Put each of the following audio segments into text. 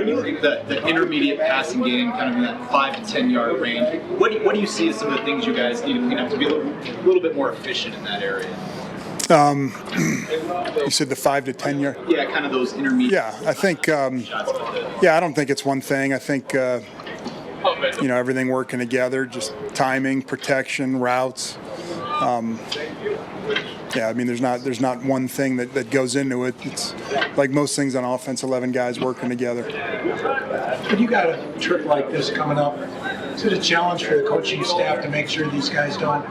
when you think the intermediate passing game, kind of in that 5 to 10 yard range, what do you see as some of the things you guys need to clean up to be a little bit more efficient in that area? You said the 5 to 10 yard? Yeah, kind of those intermediate. Yeah, I think. I don't think it's one thing. I think everything working together, just timing, protection, routes. I mean, there's not one thing that goes into it. It's like most things on offense, 11 guys working together. When you got a trip like this coming up, is it a challenge for the coaching staff to make sure these guys don't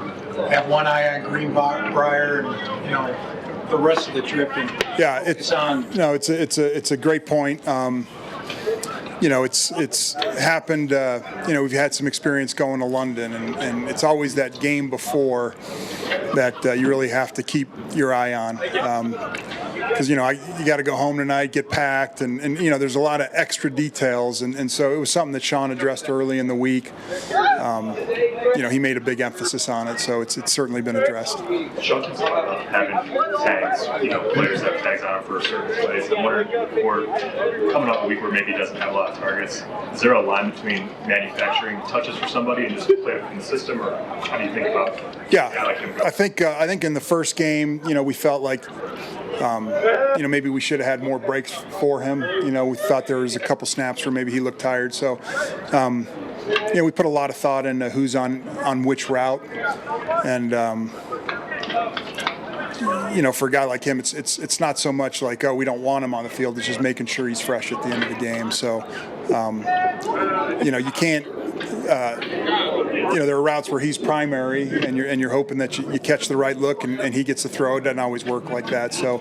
have one eye on Greenbrier and the rest of the trip? And yeah, it's on. No, it's a great point. It's happened. We've had some experience going to London, and it's always that game before that you really have to keep your eye on. Because you got to go home tonight, get packed, and there's a lot of extra details, and so it was something that Sean addressed early in the week. He made a big emphasis on it, so it's certainly been addressed. Sean keeps having tags, players have tags on for certain plays. I'm wondering, for coming off a week where maybe he doesn't have a lot of targets, is there a line between manufacturing touches for somebody and just play in the system, or how do you think about? I think in the first game, we felt like. Maybe we should have had more breaks for him. We thought there was a couple snaps where maybe he looked tired. So, we put a lot of thought into who's on which route. And, for a guy like him, it's not so much like, we don't want him on the field. It's just making sure he's fresh at the end of the game. So, you can't. There are routes where he's primary, and you're hoping that you catch the right look and he gets the throw. It doesn't always work like that. So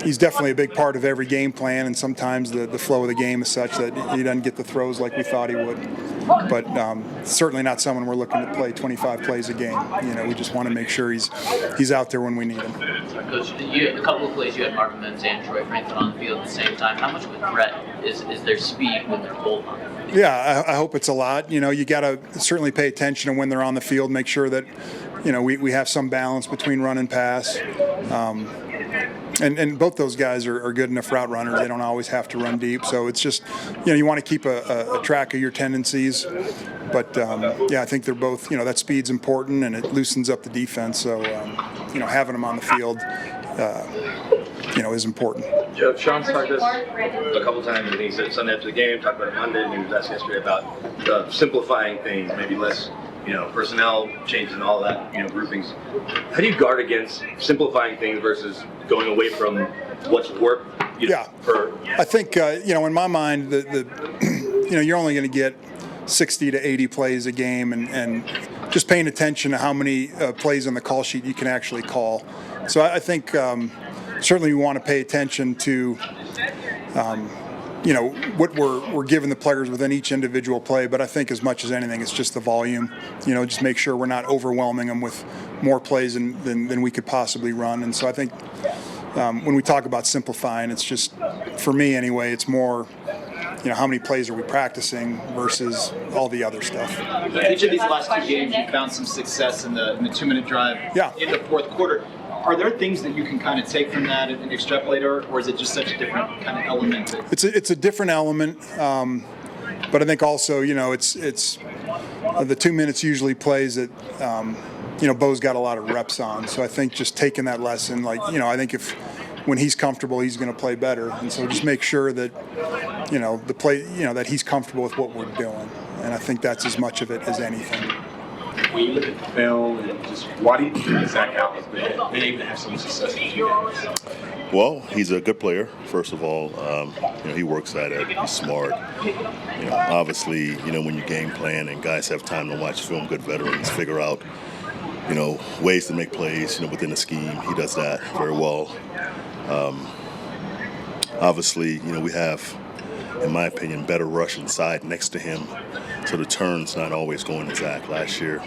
he's definitely a big part of every game plan, and sometimes the flow of the game is such that he doesn't get the throws like we thought he would. But certainly not someone we're looking to play 25 plays a game. We just want to make sure he's out there when we need him. Coach, a couple of plays you had Marvin Mims and Troy Franklin on the field at the same time. How much of a threat is their speed when they're both on the field? Yeah, I hope it's a lot. You got to certainly pay attention to when they're on the field, make sure that, we have some balance between run and pass. And both those guys are good enough route runners. They don't always have to run deep. So it's just, you want to keep a track of your tendencies. But, I think they're both, that speed's important and it loosens up the defense. So, having them on the field, is important. Joe, Sean's talked this a couple times, and he said Sunday after the game, talked about it Monday, and he was asked yesterday about simplifying things, maybe less, personnel changes and all that, groupings. How do you guard against simplifying things versus going away from what's worked? I think, in my mind, you're only going to get 60 to 80 plays a game, and just paying attention to how many plays on the call sheet you can actually call. So I think certainly we want to pay attention to what we're giving the players within each individual play, but I think as much as anything, it's just the volume. Just make sure we're not overwhelming them with more plays than we could possibly run. And so I think when we talk about simplifying, it's just, for me anyway, it's more, how many plays are we practicing versus all the other stuff. Each of these last two games, you found some success in the 2-minute drive in the fourth quarter. Are there things that you can kind of take from that and extrapolate, or is it just such a different kind of element? It's a different element, but I think also, it's the 2 minutes usually plays that, Bo's got a lot of reps on. So I think just taking that lesson, I think when he's comfortable, he's going to play better. And so just make sure that, the play, that he's comfortable with what we're doing. And I think that's as much of it as anything. When you look at the film, and just why do you think Zach Allen's been able to have some success with you guys? Well, he's a good player, first of all. He works at it. He's smart. Obviously, when you game plan and guys have time to watch film, good veterans figure out, ways to make plays, within the scheme. He does that very well. Obviously, we have, in my opinion, better rush inside next to him. So the turn's not always going to Zach. Last year,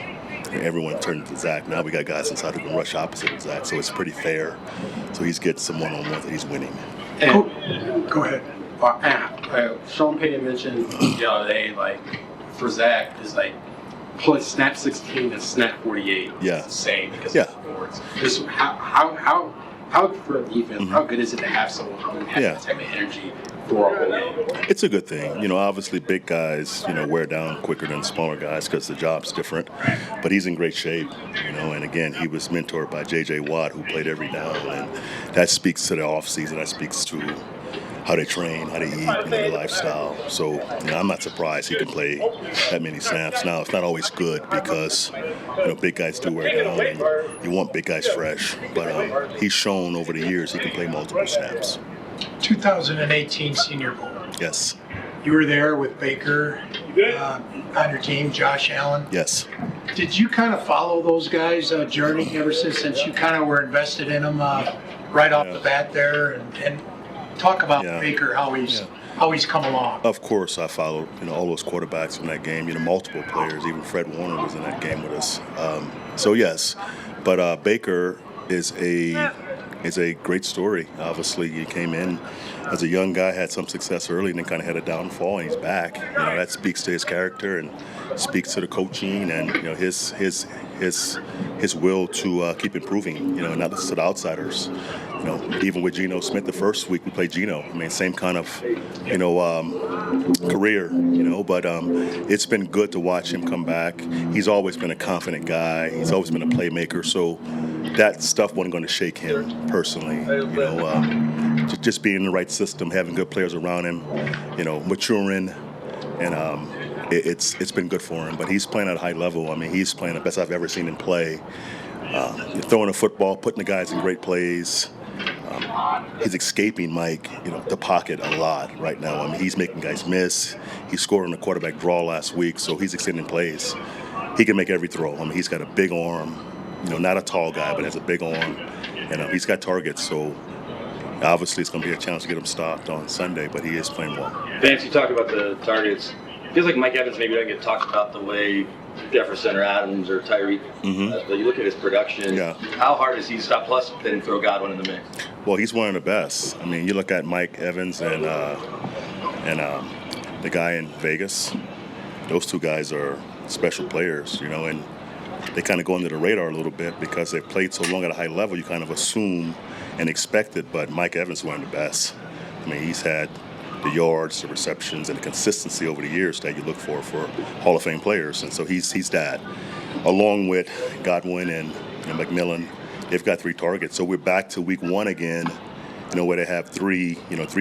everyone turned to Zach. Now we got guys inside who can rush opposite of Zach. So it's pretty fair. So he's getting some one-on-one that he's winning. Go ahead. Sean Payton mentioned the other day, for Zach, is snap 16 and snap 48. Yeah. It's the same because of the boards. Just how How for a defense? How good is it to have someone who has that type of energy for a whole game? It's a good thing. Obviously big guys, wear down quicker than smaller guys because the job's different. But he's in great shape, and again, he was mentored by J.J. Watt, who played every down, and that speaks to the offseason. That speaks to how they train, how they eat, their lifestyle. So, I'm not surprised he can play that many snaps. Now, it's not always good because, big guys do wear down, and you want big guys fresh. But he's shown over the years he can play multiple snaps. 2018 Senior Bowl. Yes. You were there with Baker on your team, Josh Allen. Yes. Did you kind of follow those guys' journey ever since you kind of were invested in them right off the bat there? And talk about Baker, how he's come along. Of course, I followed all those quarterbacks from that game. Multiple players, even Fred Warner was in that game with us. So yes, but Baker is a great story. Obviously, he came in as a young guy, had some success early, and then kind of had a downfall, and he's back. That speaks to his character and speaks to the coaching and his will to keep improving. Not just to the outsiders. Even with Geno Smith, the first week we played Geno. Same kind of career. But it's been good to watch him come back. He's always been a confident guy. He's always been a playmaker. So that stuff wasn't going to shake him personally. Just being in the right system, having good players around him, maturing, and it's been good for him. But he's playing at a high level. He's playing the best I've ever seen him play. Throwing a football, putting the guys in great plays. He's escaping Mike, the pocket a lot right now. He's making guys miss. He scored on a quarterback draw last week, so he's extending plays. He can make every throw. He's got a big arm. Not a tall guy, but has a big arm, and he's got targets. So obviously, it's going to be a challenge to get him stopped on Sunday, but he is playing well. Vance, you talk about the targets. It feels like Mike Evans maybe doesn't get talked about the way Jefferson or Adams or Tyreek. But you look at his production. How hard is he to stop? Plus, then throw Godwin in the mix. Well, he's one of the best. You look at Mike Evans and the guy in Vegas. Those two guys are special players, and they kind of go under the radar a little bit because they've played so long at a high level. You kind of assume and expect it, but Mike Evans is one of the best. He's had the yards, the receptions, and the consistency over the years that you look for Hall of Fame players, and so he's that. Along with Godwin and McMillan, they've got 3 targets. So we're back to week 1 again, where they have 3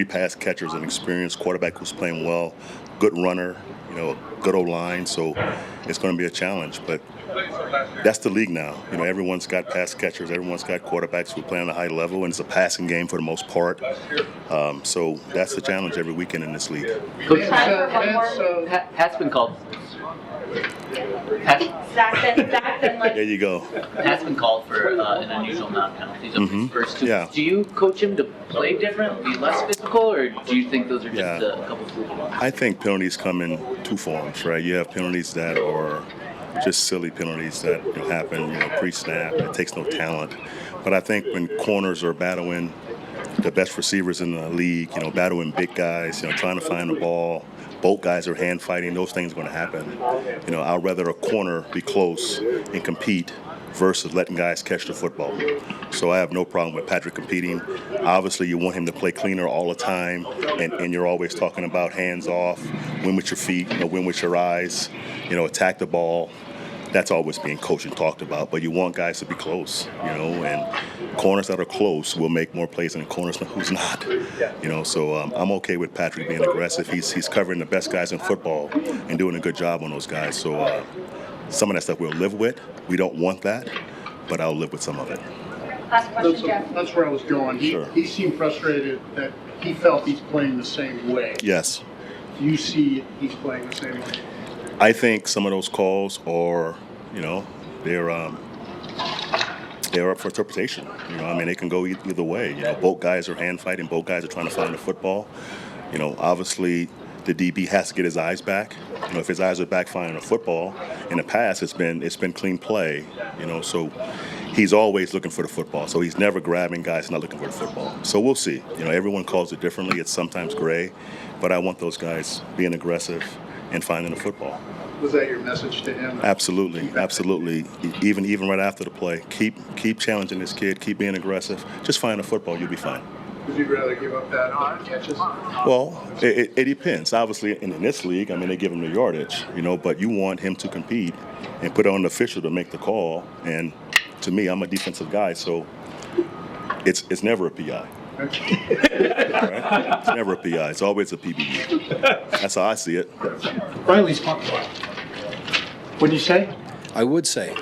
pass catchers, an experienced quarterback who's playing well, good runner, a good O-line. So it's going to be a challenge, but that's the league now. Everyone's got pass catchers, everyone's got quarterbacks who play on a high level, and it's a passing game for the most part. So that's the challenge every weekend in this league. Pat's been called. There you go. Pat's been called for an unusual amount of penalties over his first 2. Yeah. Do you coach him to play different, be less physical, or do you think those are just a couple fluky ones? I think penalties come in 2 forms, right? You have penalties that are just silly penalties that happen, pre-snap. It takes no talent. But I think when corners are battling the best receivers in the league, battling big guys, trying to find the ball, both guys are hand fighting, those things are going to happen. I'd rather a corner be close and compete versus letting guys catch the football. So I have no problem with Patrick competing. Obviously, you want him to play cleaner all the time, and you're always talking about hands off, win with your feet, win with your eyes, attack the ball. That's always being coached and talked about, but you want guys to be close, and corners that are close will make more plays than corners who's not, so I'm okay with Patrick being aggressive. He's covering the best guys in football and doing a good job on those guys, so some of that stuff we'll live with. We don't want that, but I'll live with some of it. That's where I was going. He seemed frustrated that he felt he's playing the same way. Yes. Do you see he's playing the same way? I think some of those calls are, they're up for interpretation. They can go either way. Both guys are hand fighting. Both guys are trying to find the football. Obviously the DB has to get his eyes back. If his eyes are back finding the football, in the past it's been clean play. So he's always looking for the football. So he's never grabbing guys not looking for the football. So we'll see. Everyone calls it differently. It's sometimes gray, but I want those guys being aggressive and finding the football. Was that your message to him? Absolutely. Even right after the play, keep challenging this kid, keep being aggressive. Just find the football, you'll be fine. Would you rather give up that catches? Well, it depends. Obviously, in this league, I mean, they give him the yardage, but you want him to compete and put on the official to make the call. And to me, I'm a defensive guy, so it's never a PI. Right? It's never a PI. It's always a PBU. That's how I see it. Riley's punt block. What'd you say? I would say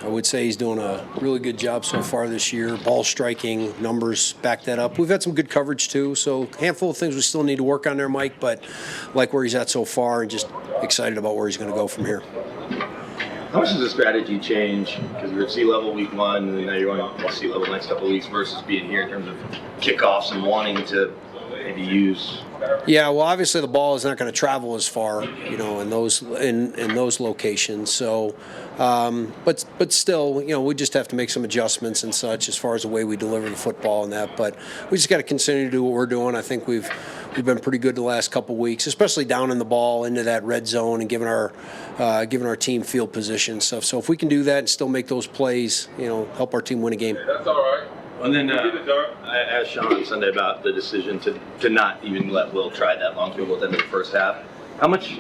he's doing a really good job so far this year. Ball striking numbers back that up. We've had some good coverage too, so a handful of things we still need to work on there, Mike, but like where he's at so far and just excited about where he's going to go from here. How much does the strategy change? Because you're at sea level week 1, and then now you're going to sea level the next couple of weeks versus being here in terms of kickoffs and wanting to maybe use. Yeah, well, obviously the ball is not going to travel as far, in those locations. So, but still, we just have to make some adjustments and such as far as the way we deliver the football and that. But we just got to continue to do what we're doing. I think we've been pretty good the last couple of weeks, especially down in the ball into that red zone and giving our team field position stuff. So if we can do that and still make those plays, help our team win a game. That's all right. And then I asked Sean on Sunday about the decision to not even let Will try that long field goal at the end of the first half. How much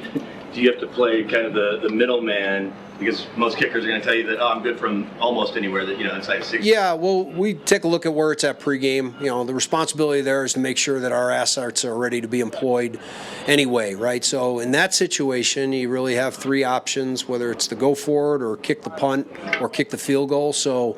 do you have to play kind of the middleman? Because most kickers are going to tell you that, I'm good from almost anywhere that, inside 6. Yeah, well, we take a look at where it's at pregame. The responsibility there is to make sure that our assets are ready to be employed anyway, right? So in that situation, you really have 3 options, whether it's to go for it or kick the punt or kick the field goal. So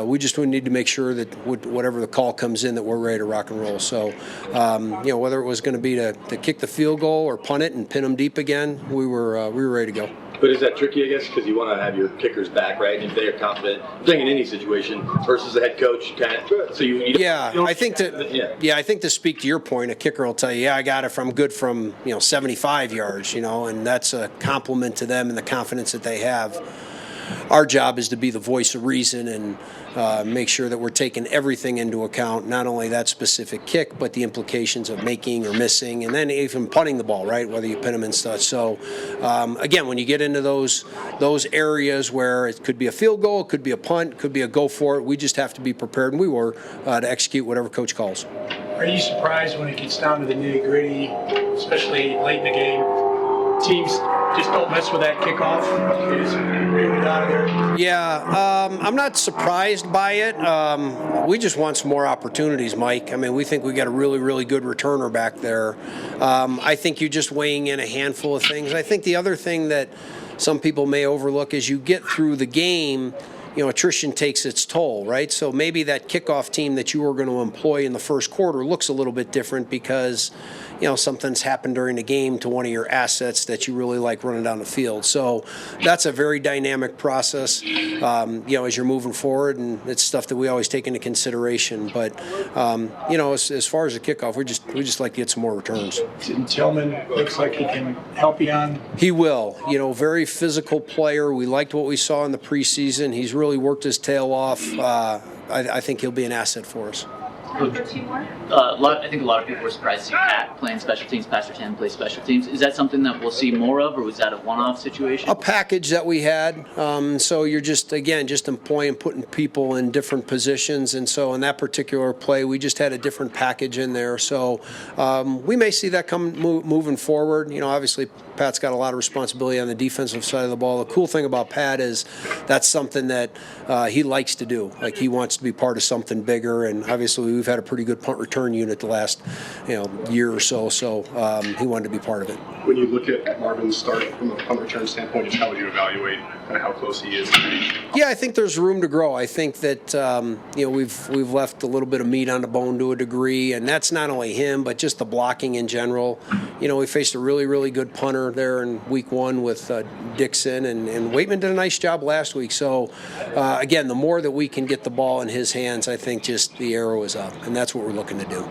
we just would need to make sure that whatever the call comes in, that we're ready to rock and roll. So, whether it was going to be to kick the field goal or punt it and pin them deep again, we were ready to go. But is that tricky, I guess, because you want to have your kickers back, right? And if they are confident, playing in any situation versus the head coach, kind of. So I think to speak to your point, a kicker will tell you, I got it from good from 75 yards, and that's a compliment to them and the confidence that they have. Our job is to be the voice of reason and make sure that we're taking everything into account, not only that specific kick, but the implications of making or missing, and then even punting the ball, right, whether you pin them and such. So, again, when you get into those areas where it could be a field goal, it could be a punt, it could be a go for it, we just have to be prepared, and we were, to execute whatever coach calls. Are you surprised when it gets down to the nitty-gritty, especially late in the game, teams just don't mess with that kickoff? They just reel it out of there? Yeah, I'm not surprised by it. We just want some more opportunities, Mike. I mean, we think we got a really, really good returner back there. I think you're just weighing in a handful of things. I think the other thing that some people may overlook is you get through the game, attrition takes its toll, right? So maybe that kickoff team that you were going to employ in the first quarter looks a little bit different because, something's happened during the game to one of your assets that you really like running down the field. So that's a very dynamic process, as you're moving forward, and it's stuff that we always take into consideration. But, as far as the kickoff, we just like to get some more returns. Tillman looks like he can help you on. He will. Very physical player. We liked what we saw in the preseason. He's really worked his tail off. I think he'll be an asset for us. I think a lot of people were surprised to see Pat playing special teams, Pastor Tam play special teams. Is that something that we'll see more of, or was that a one-off situation? A package that we had. So you're just employing, putting people in different positions. And so in that particular play, we just had a different package in there. So we may see that moving forward. Obviously, Pat's got a lot of responsibility on the defensive side of the ball. The cool thing about Pat is that's something that he likes to do. Like, he wants to be part of something bigger. And obviously, we've had a pretty good punt return unit the last year or so. So he wanted to be part of it. When you look at Marvin's start from a punt return standpoint, just how would you evaluate kind of how close he is? Yeah, I think there's room to grow. I think that we've left a little bit of meat on the bone to a degree, and that's not only him, but just the blocking in general. We faced a really, really good punter there in week 1 with Dixon, and Waitman did a nice job last week. So again, the more that we can get the ball in his hands, I think just the arrow is up, and that's what we're looking to do.